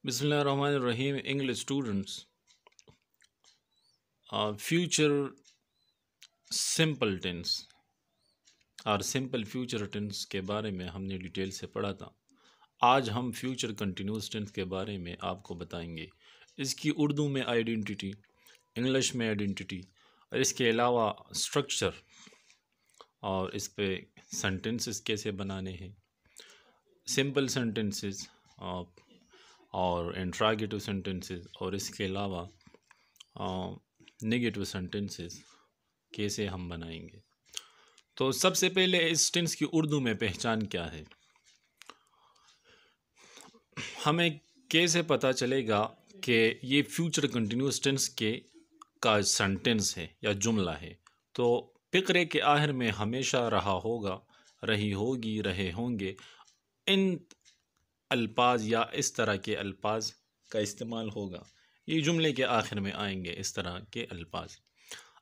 Bismillahirrahmanirrahim. English students, future simple tense اور simple future tennis کے بارے میں ہم نے ڈیٹیل سے پڑھا تھا۔ آج ہم فیوچر کنٹینیوس ٹینس کے بارے میں آپ کو بتائیں گے۔ اس کی اردو میں آئیڈینٹی، انگلش میں آئیڈینٹی اور اس کے علاوہ اسٹرکچر اور اس پہ سینٹنسز کیسے بنانے ہیں، سمپل سینٹنسز اور انٹراگیٹو سینٹنسز اور اس کے علاوہ نیگیٹو سینٹنسز کیسے ہم بنائیں گے۔ تو سب سے پہلے اس ٹینس کی اردو میں پہچان کیا ہے؟ ہمیں کیسے پتہ چلے گا کہ یہ فیوچر کنٹینیوس ٹینس کا سینٹنس ہے یا جملہ ہے؟ تو فقرے کے آخر میں ہمیشہ رہا ہوگا، رہی ہوگی، رہے ہوں گے، ان الفاظ یا اس طرح کے الفاظ کا استعمال ہوگا۔ یہ جملے کے آخر میں آئیں گے اس طرح کے الفاظ۔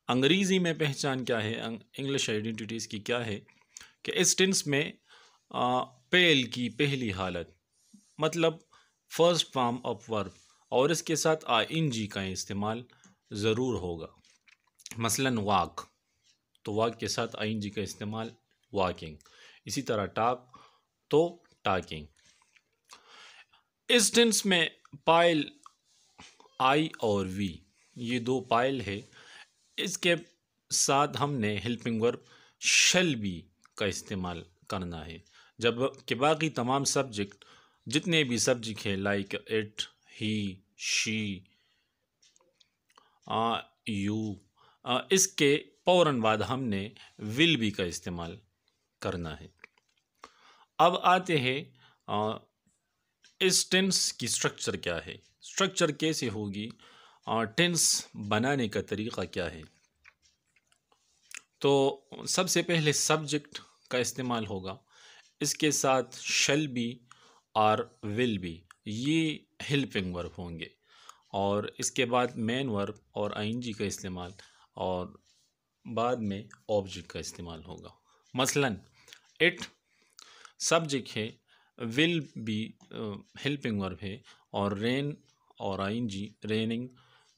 انگریزی میں پہچان کیا ہے، انگلش آئیڈینٹیز کی کیا ہے کہ اس ٹینس میں فعل کی پہلی حالت مطلب فرسٹ فارم آف ورب اور اس کے ساتھ آئی جی کا استعمال ضرور ہوگا۔ مثلاً واک، تو واک کے ساتھ آئی جی کا استعمال واکنگ، اسی طرح ٹاک تو ٹاکنگ۔ اس ٹینس میں پائل آئی اور وی، یہ دو پائل ہے، اس کے ساتھ ہم نے ہیلپنگ ورب شل بی کا استعمال کرنا ہے، جب کہ باقی تمام سبجیکٹ جتنے بھی سبجیکٹ ہیں like it, he, she, you, اس کے فوراً بعد ہم نے ول بی کا استعمال کرنا ہے۔ اب آتے ہیں اس ٹینس کی سٹرکچر کیا ہے، سٹرکچر کیسے ہوگی، ٹینس بنانے کا طریقہ کیا ہے۔ تو سب سے پہلے سبجیکٹ کا استعمال ہوگا، اس کے ساتھ شل بی اور ول بی، یہ ہیلپنگ ورب ہوں گے، اور اس کے بعد مین ورب اور آئی این جی کا استعمال اور بعد میں آبجیکٹ کا استعمال ہوگا۔ مثلاً اٹ سبجیکٹ ہے، ول بی ہیلپنگ ورب ہے، اور رین اور آئی این جی ریننگ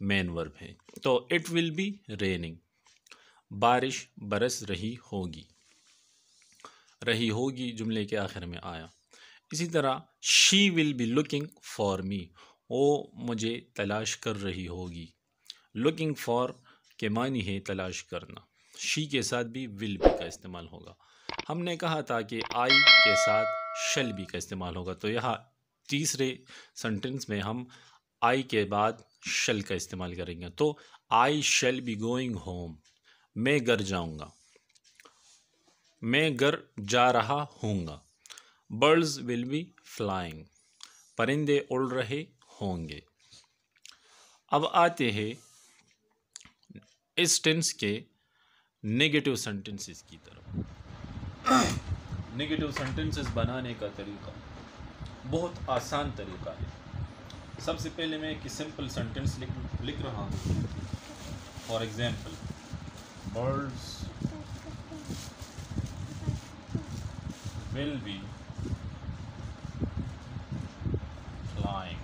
مین ورب ہے۔ تو اٹ ول بی ریننگ، بارش برس رہی ہوگی، رہی ہوگی جملے کے آخر میں آیا۔ اسی طرح she will be looking for me, وہ مجھے تلاش کر رہی ہوگی۔ لوکنگ فار کے معنی ہے تلاش کرنا، شی کے ساتھ بھی ول بی کا استعمال ہوگا۔ ہم نے کہا تھا کہ آئی کے ساتھ شل بی کا استعمال ہوگا، تو یہاں تیسرے سنٹنس میں ہم آئی کے بعد شل کا استعمال کریں گے۔ تو آئی شل بی گوئنگ ہوم، میں گھر جاؤں گا، میں گھر جا رہا ہوں گا۔ برڈز ول بی فلائنگ، پرندے اڑ رہے ہوں گے۔ اب آتے ہیں اس ٹینس کے نیگیٹو سینٹنسز کی طرف۔ نیگیٹو سینٹنسز بنانے کا طریقہ بہت آسان طریقہ ہے۔ سب سے پہلے میں ایک سمپل سینٹنس لکھ رہا ہوں۔ For example, birds will be flying.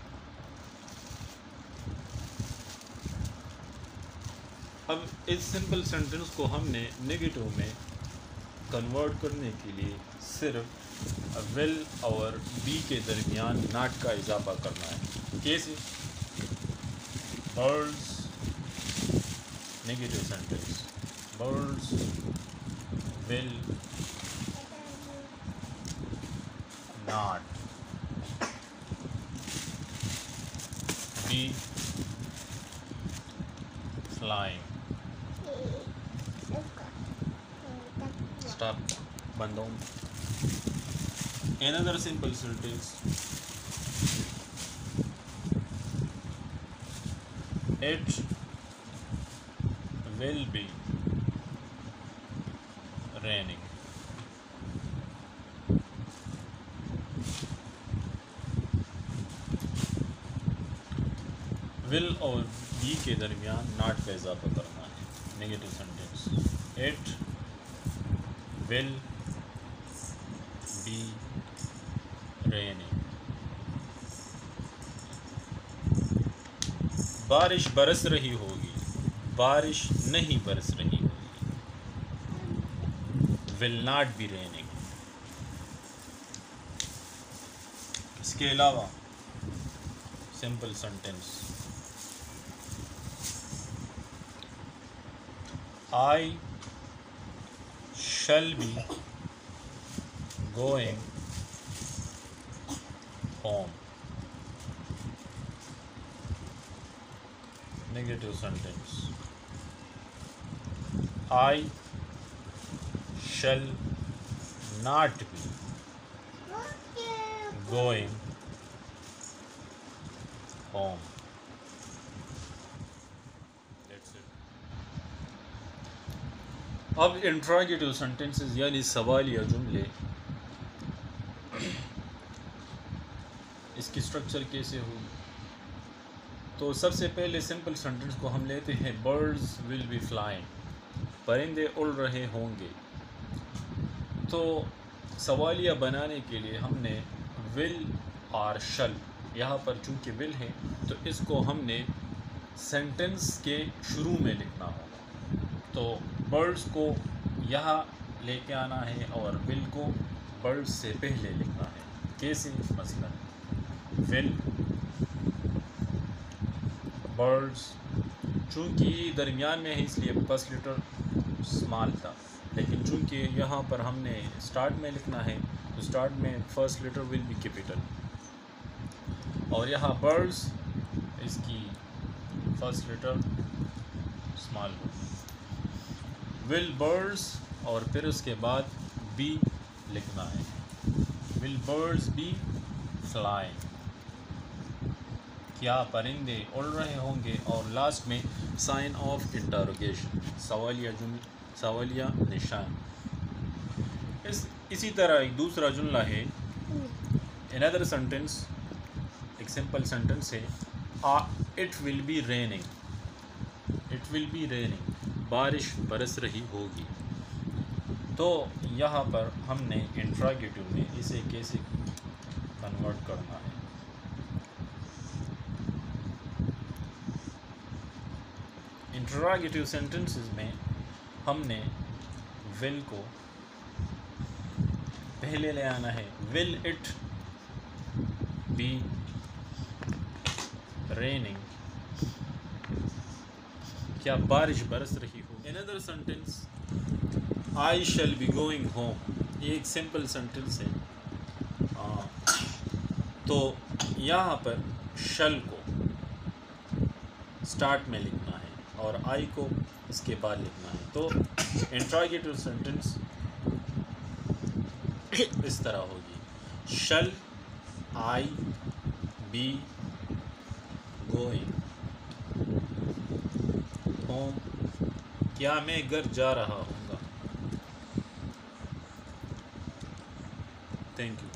اب اس سمپل سینٹنس کو ہم نے نیگیٹو میں کنورٹ کرنے کے لیے صرف ول اور بی کے درمیان ناٹ کا اضافہ کرنا ہے۔ کیسے؟ Birds negative sentence, birds will not be flying. Stop. Bandung. Another simple sentence. It will be raining. will اور be کے درمیان ناٹ کا اضافہ کرنا ہے۔ Negative sentence, it will be raining. بارش برس رہی ہوگی، بارش نہیں برس رہی ہوگی. will not be raining. اس کے علاوہ simple sentence I shall be going home. Negative sentence I shall not be going home. That's it. اب انٹراگیٹو سینٹینسز یعنی سوالیہ جملے، اس کی اسٹرکچر کیسے ہوگی؟ تو سب سے پہلے سمپل سینٹینس کو ہم لیتے ہیں برڈز ول بی فلائنگ، پرندے اڑ رہے ہوں گے. تو سوالیہ بنانے کے لیے ہم نے ول اور شل، یہاں پر چونکہ ول ہے تو اس کو ہم نے سینٹینس کے شروع میں لکھنا ہوگا. تو برڈز کو یہاں لے کے آنا ہے اور ول کو برڈز سے پہلے لکھنا ہے. کیسے؟ مثلا ول برڈز، چونکہ درمیان میں ہے اس لیے فرسٹ لیٹر اسمال تھا، لیکن چونکہ یہاں پر ہم نے اسٹارٹ میں لکھنا ہے تو اسٹارٹ میں first letter will be capital, اور یہاں برڈز اس کی فرسٹ لیٹر اسمال ہو. ول برڈز اور پھر اس کے بعد بی لکھنا ہے، ول برڈز بی فلائنگ، کیا پرندے اڑ رہے ہوں گے، اور لاسٹ میں سائن آف انٹروگیشن، سوالیہ نشان. اسی طرح ایک دوسرا جملہ ہے، another sentence، ایک سمپل سینٹینس ہے it will be raining, it will be raining, بارش برس رہی ہوگی. تو یہاں پر ہم نے انٹراگیٹو میں اسے کیسے کنورٹ کرنا ہے. انٹراگیٹو سینٹینسز میں ہم نے ول کو پہلے لے آنا ہے. ول اٹ بی ریننگ، کیا بارش برس رہی ہو. another sentence I shall be going home، یہ ایک سمپل سینٹینس ہے. تو یہاں پر شل کو اسٹارٹ میں لکھنا ہے اور آئی کو اس کے بعد لکھنا ہے. تو انٹراگیٹو سینٹینس اس طرح ہوگی، شل آئی بی گوئنگ ہوم، کیا میں گھر جا رہا ہوں گا. Thank you.